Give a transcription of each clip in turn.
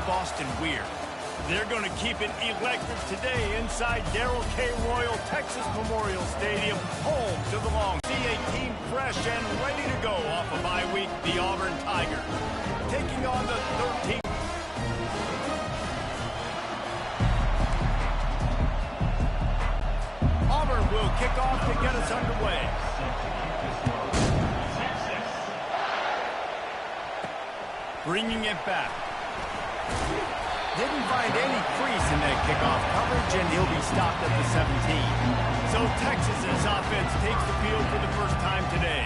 Boston weird. They're going to keep it electric today inside Darrell K. Royal Texas Memorial Stadium, home to the Long. See a team fresh and ready to go off a bye week, the Auburn Tigers, taking on the 13th. Auburn will kick off to get us underway. Bringing it back. Didn't find any crease in that kickoff coverage, and he'll be stopped at the 17. So Texas's offense takes the field for the first time today.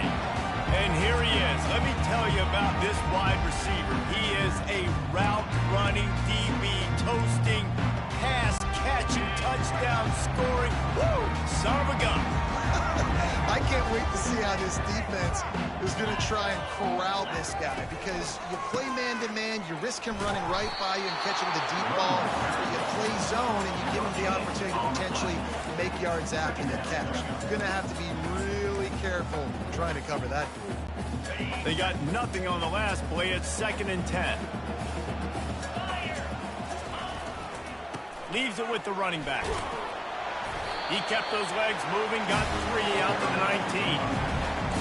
And here he is. Let me tell you about this wide receiver. He is a route-running DB, toasting, pass-catching, touchdown-scoring. Woo! Son of a gun. I can't wait to see how this defense is going to try and corral this guy, because you play man-to-man, you risk him running right by you and catching the deep ball. You play zone, and you give him the opportunity to potentially make yards after the catch. You're going to have to be really careful trying to cover that dude. They got nothing on the last play. It's 2nd and 10. Leaves it with the running back. He kept those legs moving, got 3 out to the 19.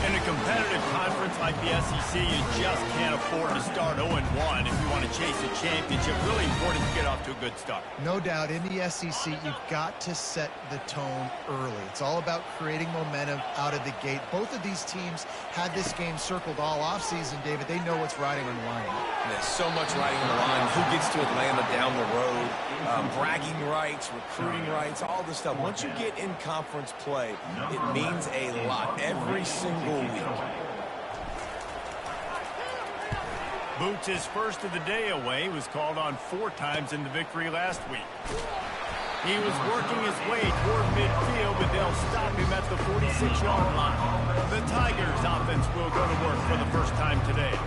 In a competitive conference like the SEC, you just can't afford to start 0-1 if you want to chase a championship. Really important to get off to a good start. No doubt, in the SEC, you've got to set the tone early. It's all about creating momentum out of the gate. Both of these teams had this game circled all offseason, David. They know what's riding on the line. And there's so much riding on the line. Who gets to Atlanta down the road? Bragging rights, recruiting rights, all this stuff. Once you get in conference play, it means a lot every single week. Boots, his first of the day away, was called on 4 times in the victory last week. He was working his way toward midfield, but they'll stop him at the 46-yard line. The Tigers offense will go to work for the first time today.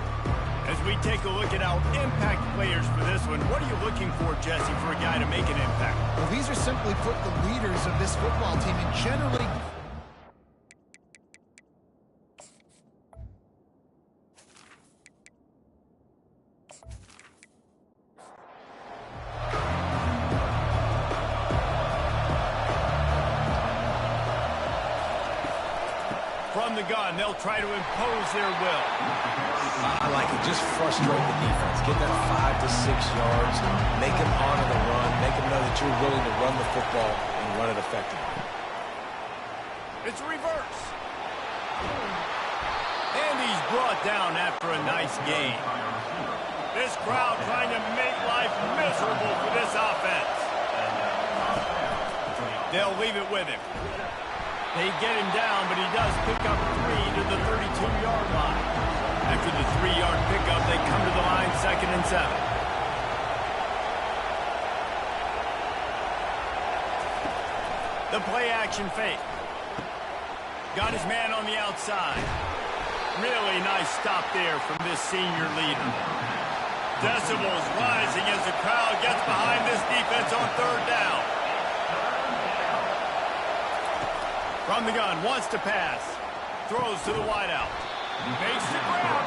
As we take a look at our impact players for this one, what are you looking for, Jesse, for a guy to make an impact? Well, these are simply put the leaders of this football team, and generally from the gun, they'll try to impose their will. I like it. Just frustrate the defense. Get that 5 to 6 yards. Make them honor the run. Make them know that you're willing to run the football and run it effectively. It's reverse. And he's brought down after a nice gain. This crowd trying to make life miserable for this offense. They'll leave it with him. They get him down, but he does pick up 3 to the 32-yard line. After the 3-yard pickup, they come to the line, 2nd and 7. The play-action fake. Got his man on the outside. Really nice stop there from this senior leader. Decibels rising as the crowd gets behind this defense on 3rd down. From the gun, wants to pass. Throws to the wideout. Makes the grab.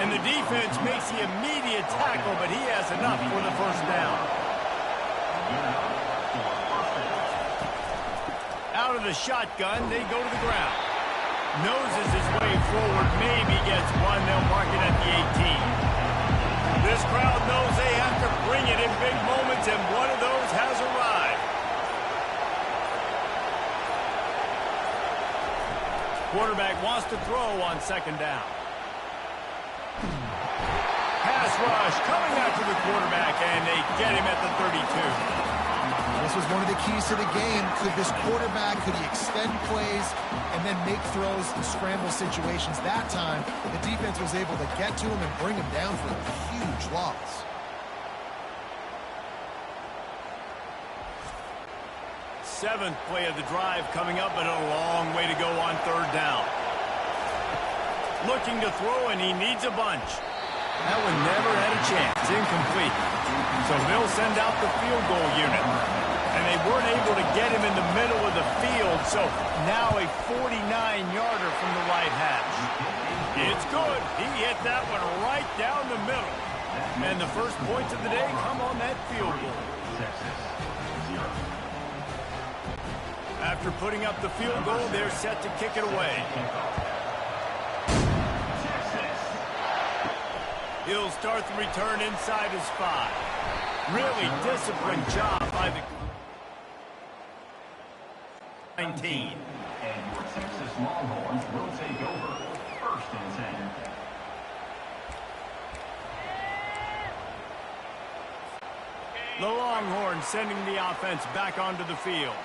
And the defense makes the immediate tackle, but he has enough for the 1st down. Out of the shotgun, they go to the ground. Noses his way forward, maybe gets 1. They'll mark it at the 18. This crowd knows they have to bring it in big moments, and one of those has arrived. Quarterback wants to throw on 2nd down. Pass rush coming after the quarterback, and they get him at the 32. This was one of the keys to the game. Could this quarterback, could he extend plays and then make throws in scramble situations? That time, the defense was able to get to him and bring him down for a huge loss. Seventh play of the drive coming up, but a long way to go on 3rd down. Looking to throw, and he needs a bunch. That one never had a chance. Incomplete. So they'll send out the field goal unit. And they weren't able to get him in the middle of the field, so now a 49-yarder from the right hash. It's good. He hit that one right down the middle. And the first points of the day come on that field goal. After putting up the field goal, they're set to kick it away. He'll start the return inside his 5. Really disciplined job by the 19. And your Texas Longhorns will take over. 1st and 10. The Longhorns sending the offense back onto the field.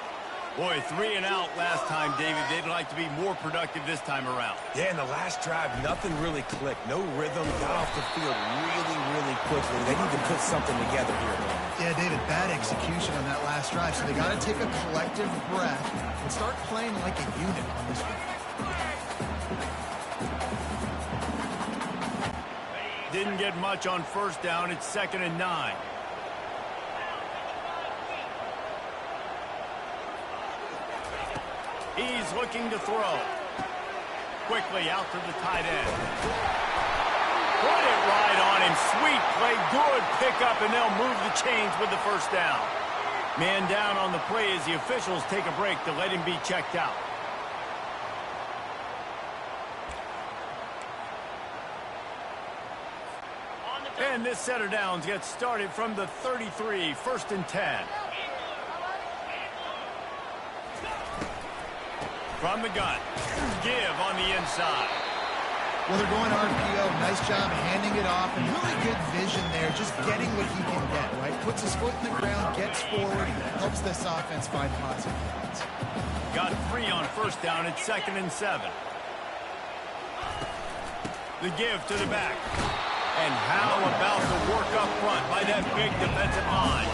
Boy, 3 and out last time, David. They'd like to be more productive this time around. Yeah, in the last drive, nothing really clicked. No rhythm. Got off the field really, really quickly. They need to put something together here. Yeah, David, bad execution on that last drive. So they got to take a collective breath and start playing like a unit on this one. Didn't get much on 1st down. It's 2nd and 9. He's looking to throw. Quickly out to the tight end. Put it right on him. Sweet play. Good pickup, and they'll move the chains with the 1st down. Man down on the play as the officials take a break to let him be checked out. And this set of downs gets started from the 33, 1st and 10. From the gun. Give on the inside. Well, they're going RPO. Nice job handing it off, and really good vision there, just getting what he can get, right? Puts his foot in the ground, gets forward, helps this offense find positive points. Got 3 on 1st down. It's 2nd and 7. The give to the back. And how about the work up front by that big defensive line?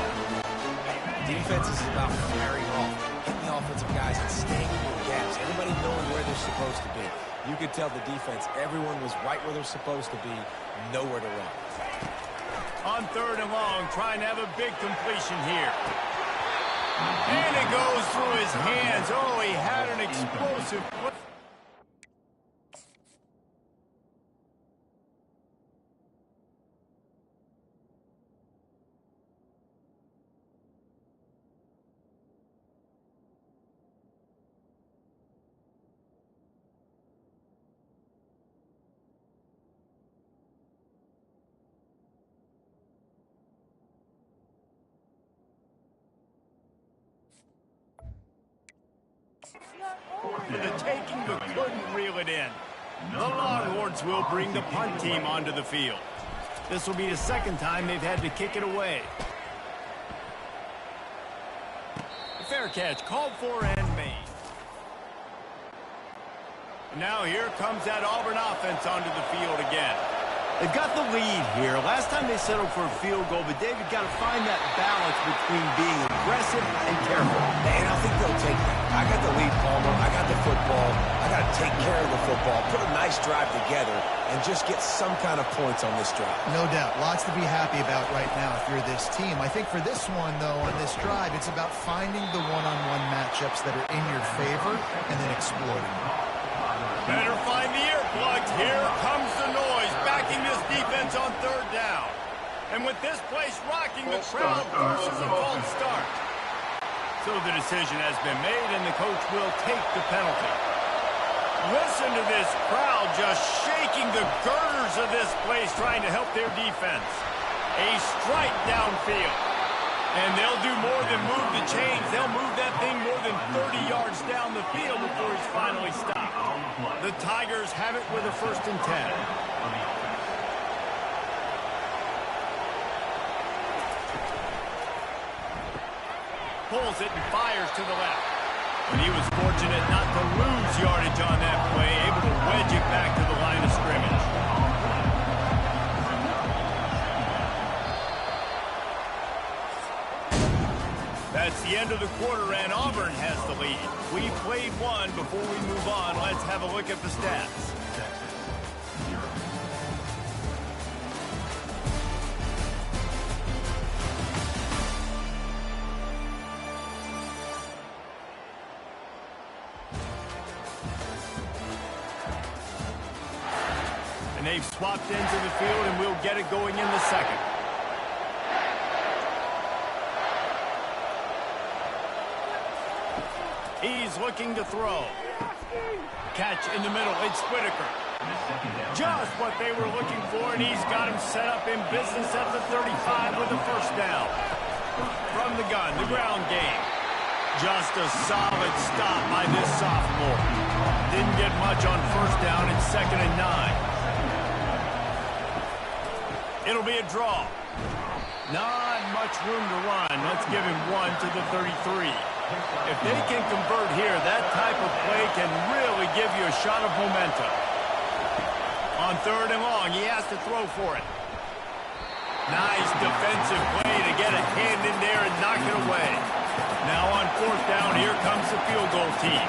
Defense is about carrying off, hitting the offensive guys and staying in your gaps. Everybody knowing where they're supposed to be. You could tell the defense, everyone was right where they're supposed to be, nowhere to run. On 3rd and long, trying to have a big completion here. And it goes through his hands. Oh, he had an explosive play. For the taking, but couldn't reel it in. The Longhorns will bring the punt team onto the field. This will be the 2nd time they've had to kick it away. Fair catch, called for and made. Now here comes that Auburn offense onto the field again. They've got the lead here. Last time they settled for a field goal, but David got to find that balance between being aggressive and careful. And I think they'll take that. I got the lead, Palmer. I got the football. I got to take care of the football, put a nice drive together, and just get some kind of points on this drive. No doubt. Lots to be happy about right now if you're this team. I think for this one, though, on this drive, it's about finding the one-on-one matchups that are in your favor and then exploiting them. Better find the earplugs. Here comes the noise, backing this defense on 3rd down. And with this place rocking, the crowd forces a false start. So the decision has been made, and the coach will take the penalty. Listen to this crowd just shaking the girders of this place, trying to help their defense. A strike downfield. And they'll do more than move the chains. They'll move that thing more than 30 yards down the field before he's finally stopped. The Tigers have it with a 1st and 10. Pulls it and fires to the left. And he was fortunate not to lose yardage on that play, able to wedge it back to the line of scrimmage. That's the end of the quarter, and Auburn has the lead. We played one. Before we move on, let's have a look at the stats. An They've swapped ends of the field, and we'll get it going in the second. He's looking to throw. Catch in the middle. It's Whitaker. Just what they were looking for, and he's got him set up in business at the 35 with a first down. From the gun, the ground game. Just a solid stop by this sophomore. Didn't get much on first down in 2nd and 9. It'll be a draw. Not much room to run. Let's give him one to the 33. If they can convert here, that type of play can really give you a shot of momentum. On 3rd and long, he has to throw for it. Nice defensive play to get a hand in there and knock it away. Now on 4th down, here comes the field goal team.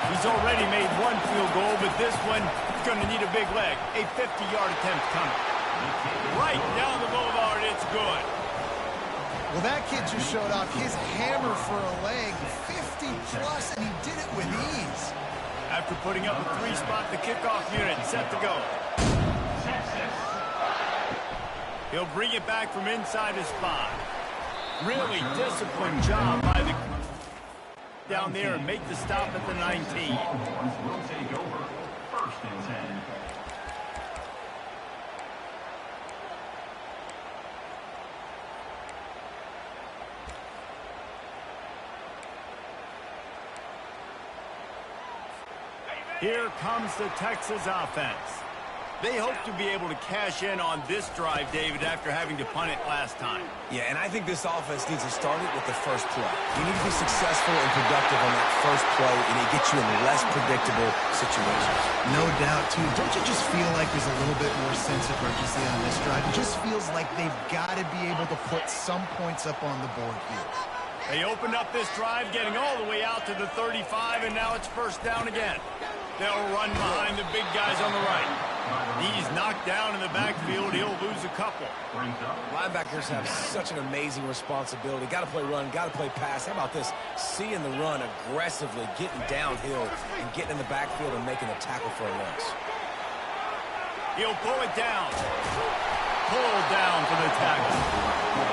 He's already made one field goal, but this one is going to need a big leg. A 50-yard attempt coming. Right down the boulevard, it's good. Well, that kid just showed off his hammer for a leg, 50-plus, and he did it with ease. After putting up a 3-spot, the kickoff unit set to go. He'll bring it back from inside his spot. Really disciplined job by the down there and make the stop at the 19. Will take over 1st and 10. Here comes the Texas offense. They hope to be able to cash in on this drive, David, after having to punt it last time. Yeah, and I think this offense needs to start it with the first play. You need to be successful and productive on that first play, and it gets you in less predictable situations. No doubt, too. Don't you just feel like there's a little bit more sense of urgency on this drive? It just feels like they've got to be able to put some points up on the board here. They opened up this drive, getting all the way out to the 35, and now it's first down again. They'll run behind the big guys on the right. He's knocked down in the backfield. He'll lose a couple. Linebackers have such an amazing responsibility. Got to play run, got to play pass. How about this? Seeing the run aggressively, getting downhill, and getting in the backfield and making a tackle for a loss. He'll pull it down. Pull down for the tackle.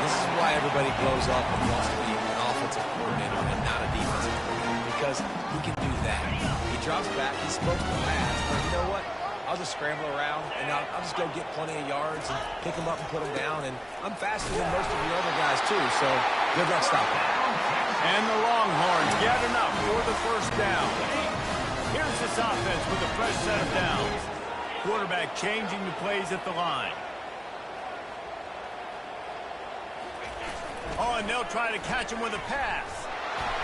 This is why everybody blows up and wants to be an offensive coordinator and not a defensive coordinator, because he can do that. He drops back, he's supposed to pass, but you know what? I'll just scramble around, and I'll just go get plenty of yards and pick them up and put them down, and I'm faster than most of the other guys, too, so good luck stopping. And the Longhorns get enough for the first down. Here's this offense with a fresh set of downs. Quarterback changing the plays at the line. Oh, and they'll try to catch him with a pass.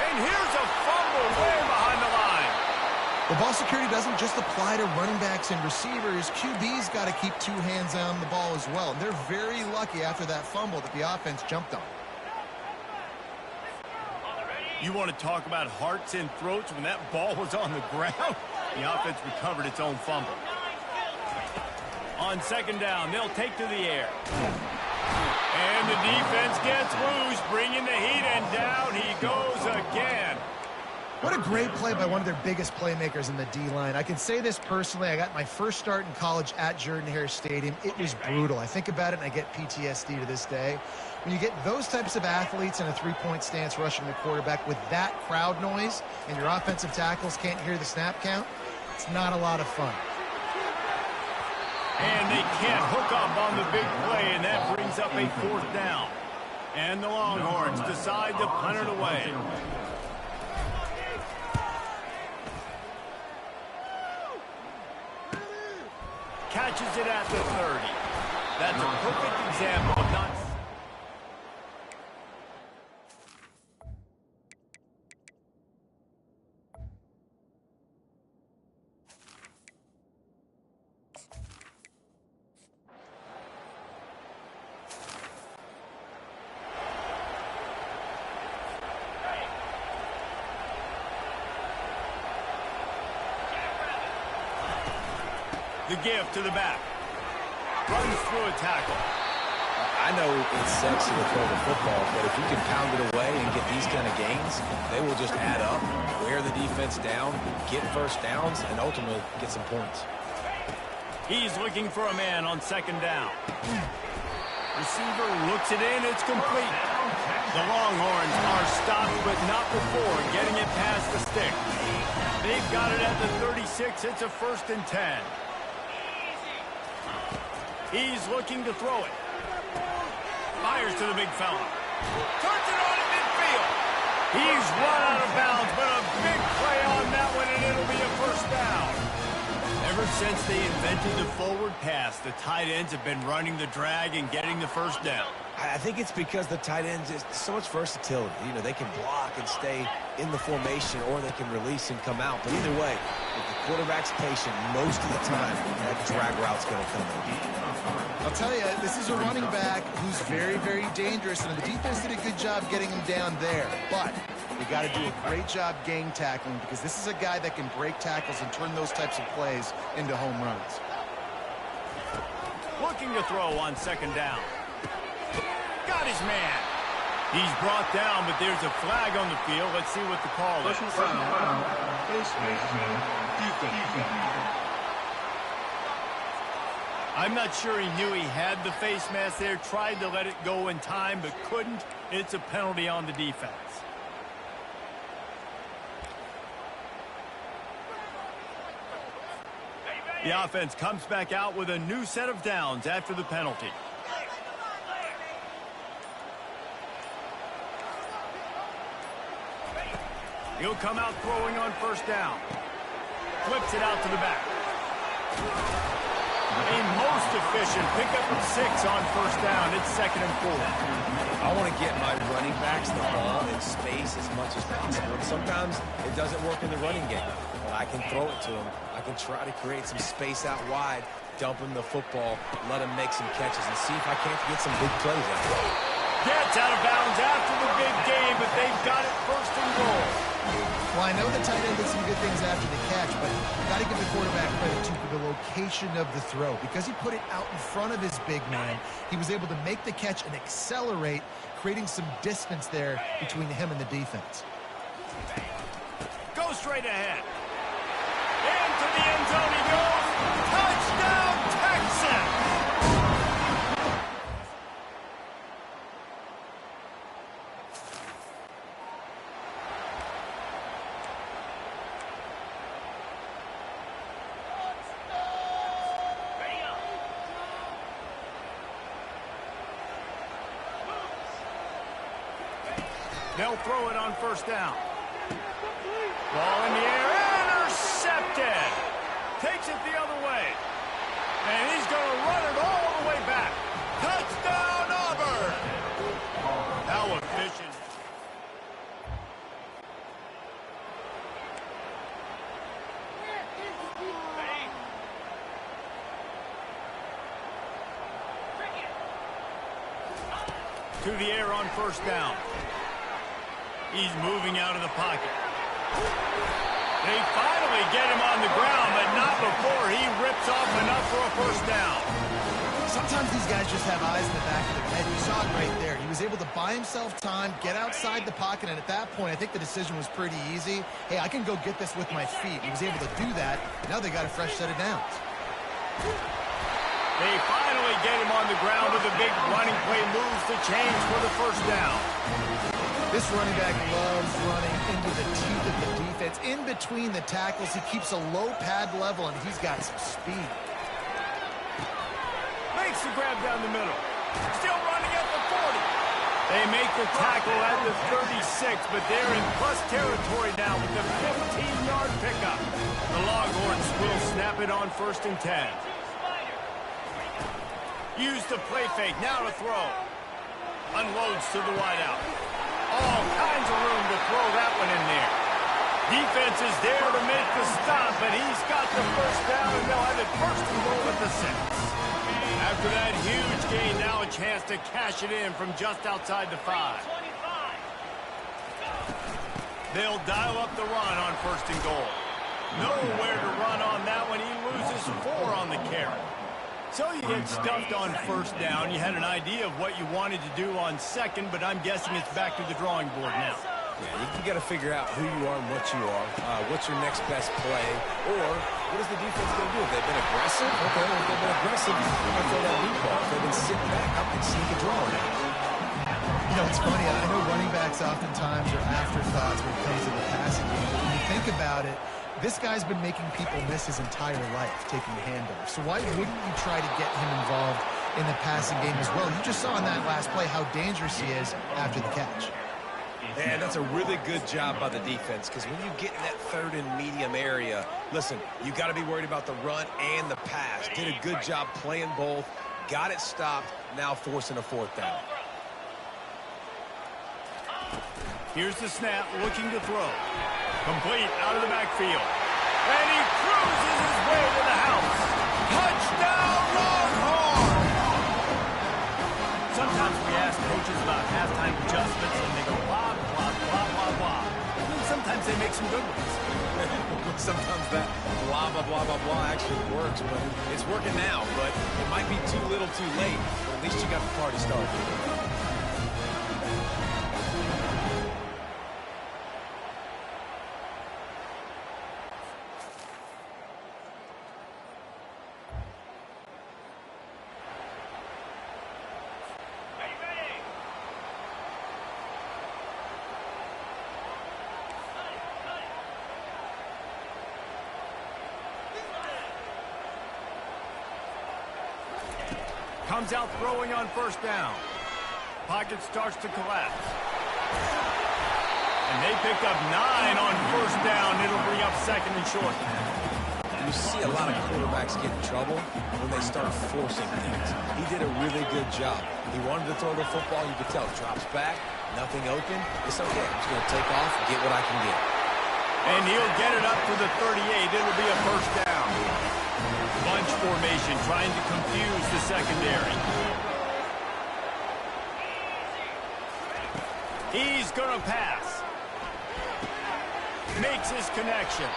And here's a fumble way behind the line. The ball security doesn't just apply to running backs and receivers. QB's got to keep 2 hands on the ball as well. And they're very lucky after that fumble that the offense jumped on. You want to talk about hearts and throats when that ball was on the ground? The offense recovered its own fumble. On 2nd down, they'll take to the air. And the defense gets loose, bringing the heat, and down he goes again. What a great play by one of their biggest playmakers in the D-line. I can say this personally. I got my first start in college at Jordan-Hare Stadium. It was brutal. I think about it, and I get PTSD to this day. When you get those types of athletes in a 3-point stance rushing the quarterback with that crowd noise and your offensive tackles can't hear the snap count, it's not a lot of fun. And they can't hook up on the big play, and that brings up a 4th down. And the Longhorns decide to punt it away. Catches it at the 30. That's a perfect example of not... The give to the back. Runs through a tackle. I know it's sexy to throw the football, but if you can pound it away and get these kind of gains, they will just add up, wear the defense down, get first downs, and ultimately get some points. He's looking for a man on second down. Receiver looks it in. It's complete. The Longhorns are stopped, but not before getting it past the stick. They've got it at the 36. It's a 1st and 10. He's looking to throw it. Fires to the big fella. Turns it on at midfield. He's run out of bounds, but a big play on that one, and it'll be a 1st down. Ever since they invented the forward pass, the tight ends have been running the drag and getting the 1st down. I think it's because the tight ends is so much versatility. You know, they can block and stay in the formation, or they can release and come out. But either way, if the quarterback's patient, most of the time, that drag route's going to come in. I'll tell you, this is a running back who's very, very dangerous, and the defense did a good job getting him down there. But you got to do a great job gang tackling, because this is a guy that can break tackles and turn those types of plays into home runs. Looking to throw on second down. Got his man. He's brought down, but there's a flag on the field. Let's see what the call is. I'm not sure he knew he had the face mask there. Tried to let it go in time, but couldn't. It's a penalty on the defense. The offense comes back out with a new set of downs after the penalty. He'll come out throwing on 1st down. Flips it out to the back. A most efficient pickup of 6 on 1st down. It's 2nd and 4. I want to get my running backs the ball in space as much as possible. And sometimes it doesn't work in the running game, but I can throw it to them. I can try to create some space out wide, dump him the football, let him make some catches, and see if I can't get some big plays out of it. Gets out of bounds after the big game, but they've got it 1st and goal. Well, I know the tight end did some good things after the catch, but you got to give the quarterback credit, too, for the location of the throw. Because he put it out in front of his big man, he was able to make the catch and accelerate, creating some distance there between him and the defense. Go straight ahead. Into the end zone he goes. Touchdown, Texans! They'll throw it on 1st down. Ball in the air, intercepted. Takes it the other way. And he's going to run it all the way back. Touchdown, Auburn! How efficient. To the air on 1st down. He's moving out of the pocket. They finally get him on the ground, but not before he rips off enough for a 1st down. Sometimes these guys just have eyes in the back of their head. You saw it right there. He was able to buy himself time, get outside the pocket, and at that point, I think the decision was pretty easy. Hey, I can go get this with my feet. He was able to do that. Now they got a fresh set of downs. They finally get him on the ground with a big running play, moves the chains for the 1st down. This running back loves running into the teeth of the defense. In between the tackles, he keeps a low pad level, and he's got some speed. Makes the grab down the middle. Still running at the 40. They make the tackle at the 36, but they're in plus territory now with the 15-yard pickup. The Longhorns will snap it on 1st and 10. Use the play fake, now to throw. Unloads to the wideout. All kinds of room to throw that one in there. Defense is there to make the stop, but he's got the 1st down, and they'll have it 1st and goal at the 6. After that huge gain, now a chance to cash it in from just outside the 5. They'll dial up the run on 1st and goal. Nowhere to run on that one. He loses 4 on the carry. So you get stuffed on 1st down. You had an idea of what you wanted to do on 2nd, but I'm guessing it's back to the drawing board now. You got to figure out who you are and what you are. What's your next best play? Or what is the defense going to do? If they've been aggressive, okay, well, if they've been aggressive, I'm going to throw that deep ball. If they've been sitting back, I can sneak a draw now. You know, it's funny. I know running backs oftentimes are afterthoughts when it comes to the passing game. But when you think about it, this guy's been making people miss his entire life taking the handoff. So why wouldn't you try to get him involved in the passing game as well? You just saw in that last play how dangerous he is after the catch. Man, that's a really good job by the defense, because when you get in that third and medium area, listen, you got to be worried about the run and the pass. Did a good job playing both, got it stopped, now forcing a fourth down. Here's the snap, looking to throw. Complete out of the backfield. And he cruises his way to the house. Touchdown, Longhorn! Sometimes we ask coaches about halftime adjustments, and they go blah, blah, blah, blah, blah. And sometimes they make some good ones. Sometimes that blah, blah, blah, blah, blah actually works, but it's working now. But it might be too little too late, but at least you got the party started. Comes out throwing on first down. Pocket starts to collapse. And they picked up 9 on first down. It'll bring up second and short. You see a lot of quarterbacks get in trouble when they start forcing things. He did a really good job. He wanted to throw the football. You could tell. Drops back, nothing open. It's okay. I'm just going to take off and get what I can get. And he'll get it up to the 38. It'll be a first down. Bunch formation, trying to confuse the secondary. He's going to pass. Makes his connection.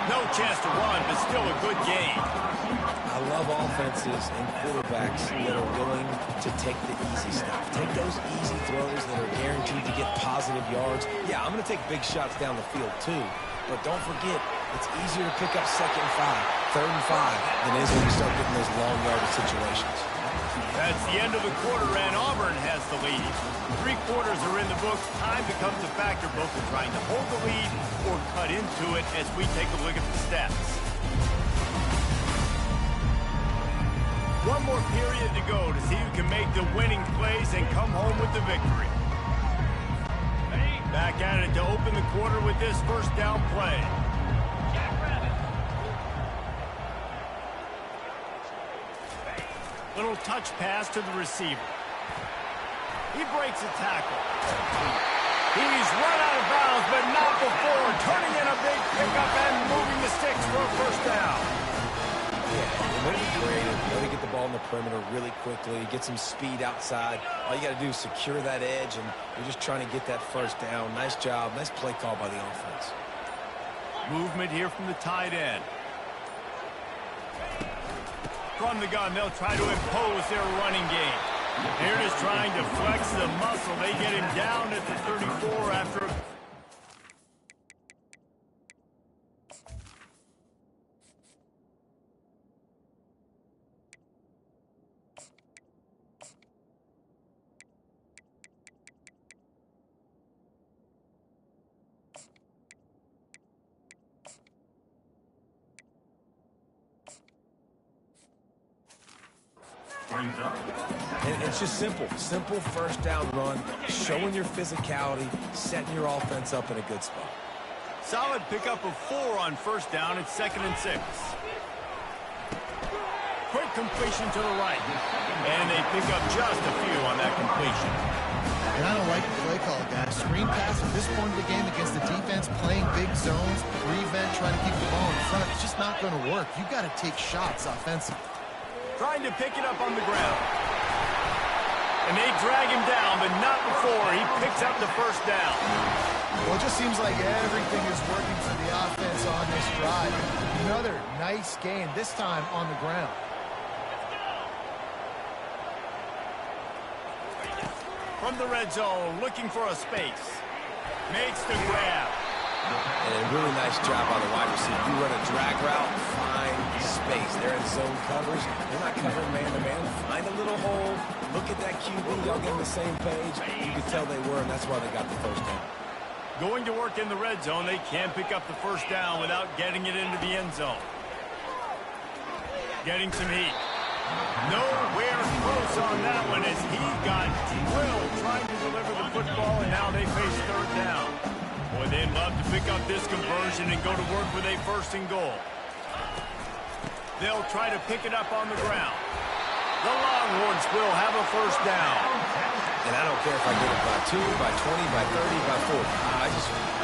No chance to run, but still a good game. I love offenses and quarterbacks that are willing to take the easy stuff. Take those easy throws that are guaranteed to get positive yards. Yeah, I'm going to take big shots down the field too. But don't forget, it's easier to pick up second and 5, third and 5 than it is when you start getting those long yardage situations. That's the end of the quarter, and Auburn has the lead. 3 quarters are in the books. Time becomes a factor, both in trying to hold the lead or cut into it as we take a look at the stats. One more period to go to see who can make the winning plays and come home with the victory. Back at it to open the quarter with this first down play. Little touch pass to the receiver. He breaks a tackle. He's run out of bounds, but not before turning in a big pickup and moving the sticks for a first down. Yeah, way to be creative, way to get the ball in the perimeter really quickly, get some speed outside. All you got to do is secure that edge, and you're just trying to get that first down. Nice job, nice play call by the offense. Movement here from the tight end. From the gun, they'll try to impose their running game. They're just trying to flex the muscle. They get him down at the 34 after... And it's just simple first down run, showing your physicality, setting your offense up in a good spot. Solid pickup of 4 on first down. It's 2nd and 6. Quick completion to the right. And they pick up just a few on that completion. And I don't like the play call, guys. Screen pass at this point of the game against the defense, playing big zones, prevent, trying to keep the ball in front. It's just not going to work. You got to take shots offensively. Trying to pick it up on the ground. And they drag him down, but not before he picks up the first down. Well, it just seems like everything is working for the offense on this drive. Another nice gain, this time on the ground. From the red zone, looking for a space. Makes the grab. And a really nice job by the wide receiver. You run a drag route, find space. They're in zone covers. They're not covering man-to-man. Find a little hole. Look at that QB. Y'all get on the same page. You could tell they were, and that's why they got the first down. Going to work in the red zone. They can't pick up the first down without getting it into the end zone. Getting some heat. Nowhere close on that one as he got drilled trying to deliver the football, and now they face third down. Boy, they'd love to pick up this conversion and go to work with a first and goal. They'll try to pick it up on the ground. The Longhorns will have a first down. And I don't care if I get it by 2, by 20, by 30, by 40.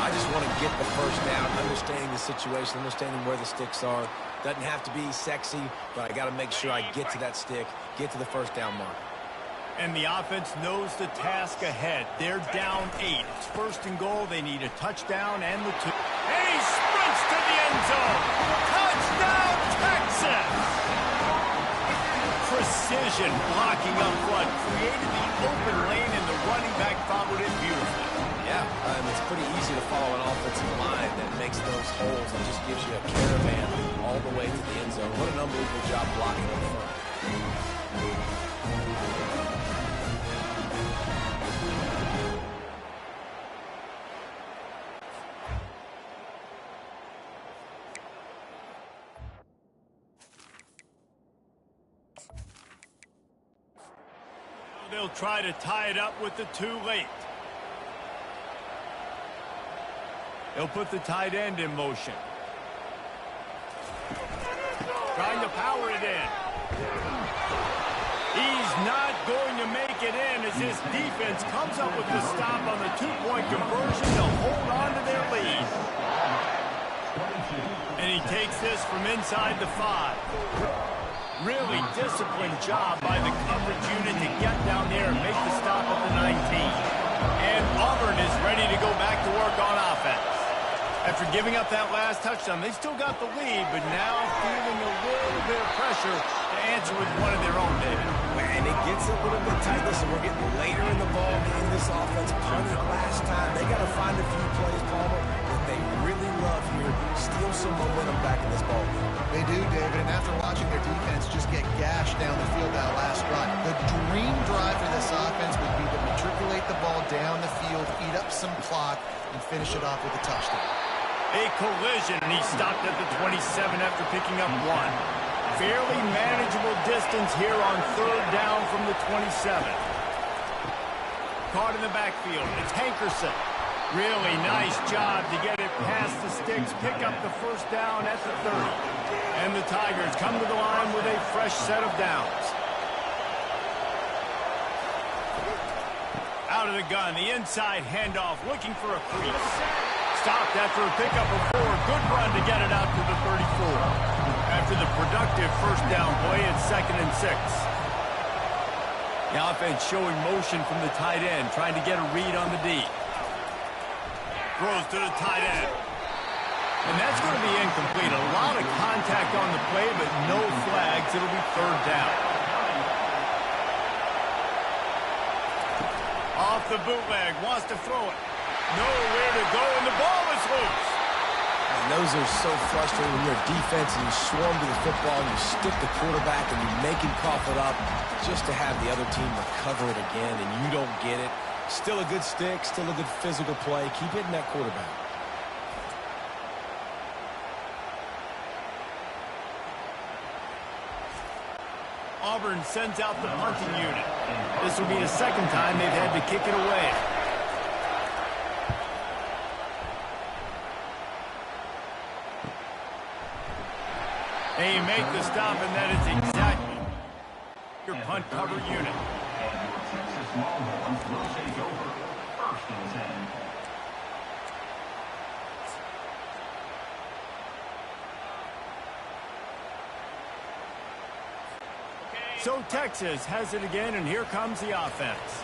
I just want to get the first down, understanding the situation, understanding where the sticks are. Doesn't have to be sexy, but I got to make sure I get to that stick, get to the first down mark. And the offense knows the task ahead. They're down 8. It's first and goal. They need a touchdown and the 2. And he sprints to the end zone. Touchdown, Texas! Precision blocking up front. Created the open lane, and the running back followed it beautifully. Yeah, it's pretty easy to follow an offensive line that makes those holes and just gives you a caravan all the way to the end zone. What an unbelievable job blocking up front. They'll try to tie it up with the 2 late. They'll put the tight end in motion. Trying to power it in. He's not going to make it in as this defense comes up with the stop on the 2-point conversion to hold on to their lead. And he takes this from inside the 5. Really disciplined job by the coverage unit to get down there and make the stop at the 19. And Auburn is ready to go back to work on offense. After giving up that last touchdown, they still got the lead, but now feeling a little bit of pressure to answer with one of their own, David. And it gets a little bit tight. Listen, we're getting later in the ball in this offense. Punted last time. They got to find a few plays, Palmer, that they really love here. Steal some momentum back in this ball game. They do, David, and after watching their defense just get gashed down the field that last run, the dream drive for this offense would be to matriculate the ball down the field, eat up some clock, and finish it off with a touchdown. A collision, and he stopped at the 27 after picking up 1. Fairly manageable distance here on third down from the 27. Caught in the backfield. It's Hankerson. Really nice job to get it past the sticks, pick up the first down at the 30. And the Tigers come to the line with a fresh set of downs. Out of the gun, the inside handoff, looking for a crease. Stopped after a pickup of 4. Good run to get it out to the 34. After the productive first down play, it's 2nd and 6. The offense showing motion from the tight end, trying to get a read on the D. Throws to the tight end. And that's going to be incomplete. A lot of contact on the play, but no flags. It'll be third down. Off the bootleg, wants to throw it. Nowhere to go, and the ball is loose. And those are so frustrating when you're a defense and you swarm to the football and you stick the quarterback and you make him cough it up just to have the other team recover it again and you don't get it. Still a good stick, still a good physical play. Keep hitting that quarterback. Auburn sends out the punting unit. This will be the 2nd time they've had to kick it away. They make the stop, and that is exactly your punt cover unit. Texas Longhorns will take over. 1st and 10. So Texas has it again, and here comes the offense.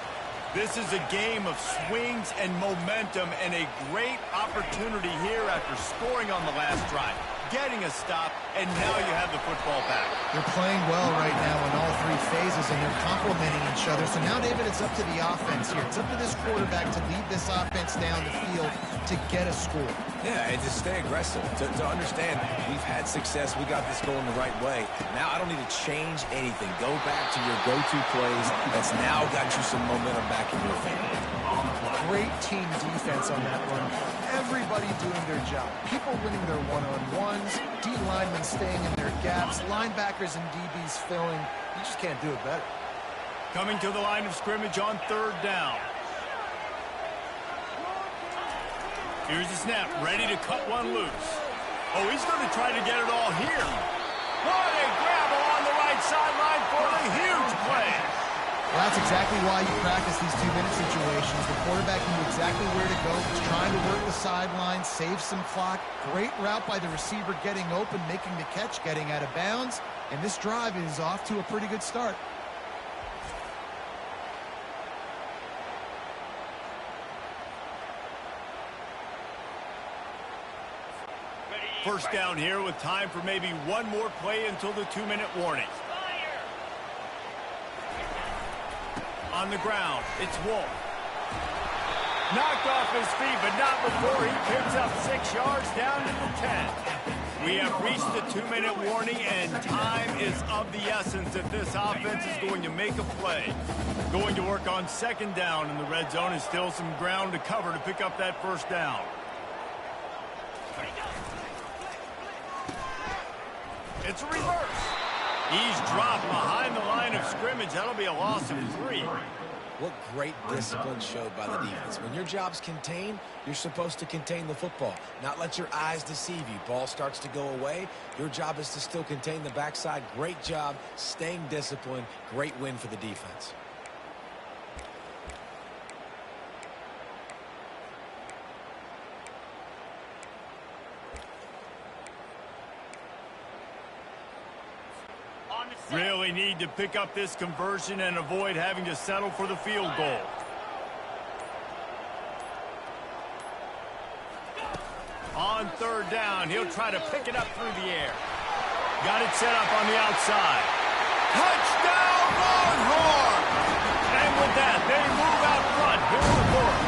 This is a game of swings and momentum and a great opportunity here after scoring on the last drive, getting a stop, and now you have the football back. They're playing well right now in all three phases, and they're complementing each other. So now, David, it's up to the offense here. It's up to this quarterback to lead this offense down the field to get a score. Yeah, and to stay aggressive, to understand we've had success, we got this going the right way. Now I don't need to change anything. Go back to your go-to plays. That's now got you some momentum back in your favor. Great team defense on that run. Everybody doing their job. People winning their one-on-ones, D linemen staying in their gaps, linebackers and DBs filling. You just can't do it better. Coming to the line of scrimmage on 3rd down. Here's the snap, ready to cut one loose. Oh, he's going to try to get it all here. What a grab along the right sideline for the huge play. Well, that's exactly why you practice these 2-minute situations. The quarterback knew exactly where to go. He's trying to work the sideline, save some clock. Great route by the receiver getting open, making the catch, getting out of bounds. And this drive is off to a pretty good start. First down here with time for maybe one more play until the 2-minute warning. On the ground, it's Wolf. Knocked off his feet, but not before he picks up 6 yards down to the 10. We have reached the 2-minute warning, and time is of the essence if this offense is going to make a play. Going to work on 2nd down, and the red zone is still some ground to cover to pick up that 1st down. It's a reverse. He's dropped behind the line of scrimmage. That'll be a loss of 3. What great discipline showed by the defense. When your job's contained, you're supposed to contain the football, not let your eyes deceive you. Ball starts to go away. Your job is to still contain the backside. Great job staying disciplined. Great win for the defense. Really need to pick up this conversion and avoid having to settle for the field goal. On 3rd down, he'll try to pick it up through the air. Got it set up on the outside. Touchdown, Longhorn! And with that, they move out front here in the 4th.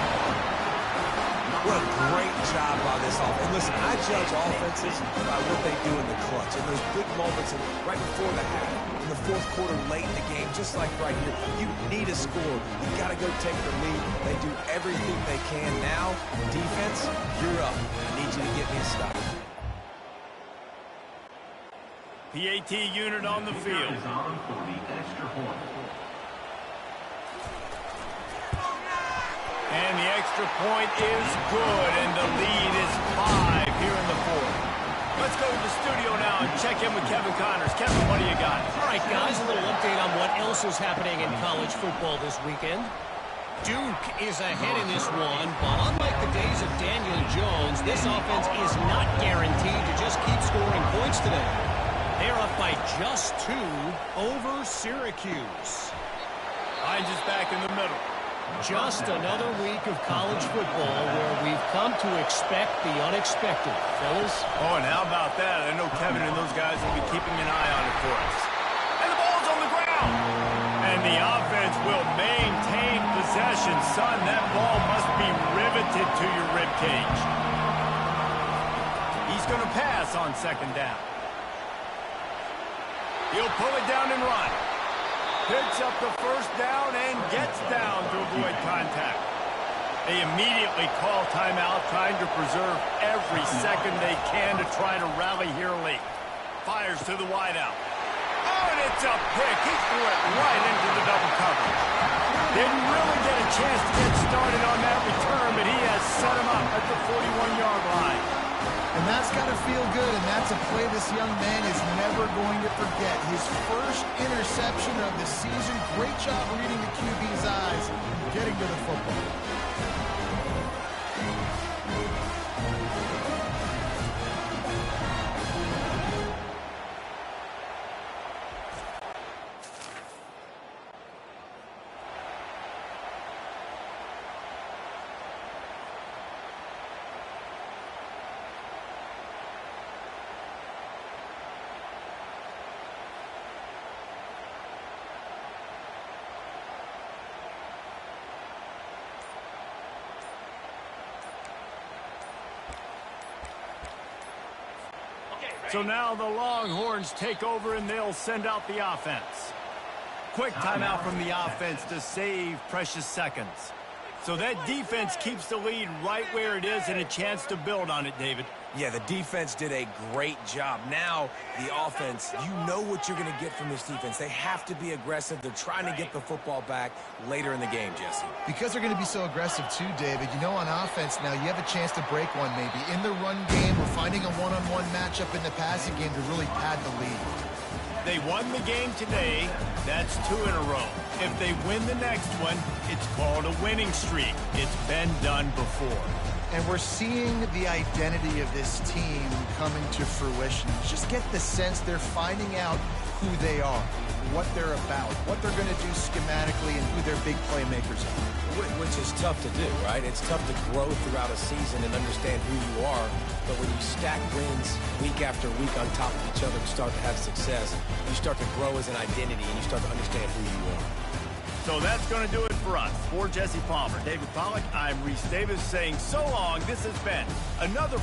What a great job by this offense. And listen, I judge offenses by what they do in the clutch. And those big moments right before the half, in the 4th quarter, late in the game, just like right here, you need a score. You got to go take the lead. They do everything they can. Now, defense, you're up. I need you to get me a stop. PAT unit on the field. And the extra point is good, and the lead is 5 here in the 4th. Let's go to the studio now and check in with Kevin Connors. Kevin, what do you got? All right, guys, a little update on what else is happening in college football this weekend. Duke is ahead in this one, but unlike the days of Daniel Jones, this offense is not guaranteed to just keep scoring points today. They're up by just 2 over Syracuse. Hines is back in the middle. Just another week of college football where we've come to expect the unexpected, fellas. Oh, and how about that? I know Kevin and those guys will be keeping an eye on it for us. And the ball's on the ground. And the offense will maintain possession. Son, that ball must be riveted to your ribcage. He's going to pass on 2nd down. He'll pull it down and run. Picks up the 1st down and gets down to avoid contact. They immediately call timeout, trying to preserve every second they can to try to rally here late. Fires to the wideout. Oh, and it's a pick. He threw it right into the double coverage. Didn't really get a chance to get started on that return, but he has set him up at the 41-yard line. And that's got to feel good, and that's a play this young man is never going to forget. His first interception of the season. Great job reading the QB's eyes and getting to the football. So now the Longhorns take over, and they'll send out the offense. Quick timeout from the offense to save precious seconds. So that defense keeps the lead right where it is and a chance to build on it, David. Yeah, the defense did a great job. Now, the offense, you know what you're going to get from this defense. They have to be aggressive. They're trying to get the football back later in the game, Jesse. Because they're going to be so aggressive too, David, you know, on offense now you have a chance to break one maybe. In the run game, we're finding a one-on-one matchup in the passing game to really pad the lead. They won the game today. That's 2 in a row. If they win the next one, it's called a winning streak. It's been done before. And we're seeing the identity of this team coming to fruition. Just get the sense they're finding out who they are, what they're about, what they're going to do schematically, and who their big playmakers are. Which is tough to do, right? It's tough to grow throughout a season and understand who you are. But when you stack wins week after week on top of each other and start to have success, you start to grow as an identity and you start to understand who you are. So that's going to do it for us. For Jesse Palmer, David Pollack, I'm Reese Davis saying so long. This has been another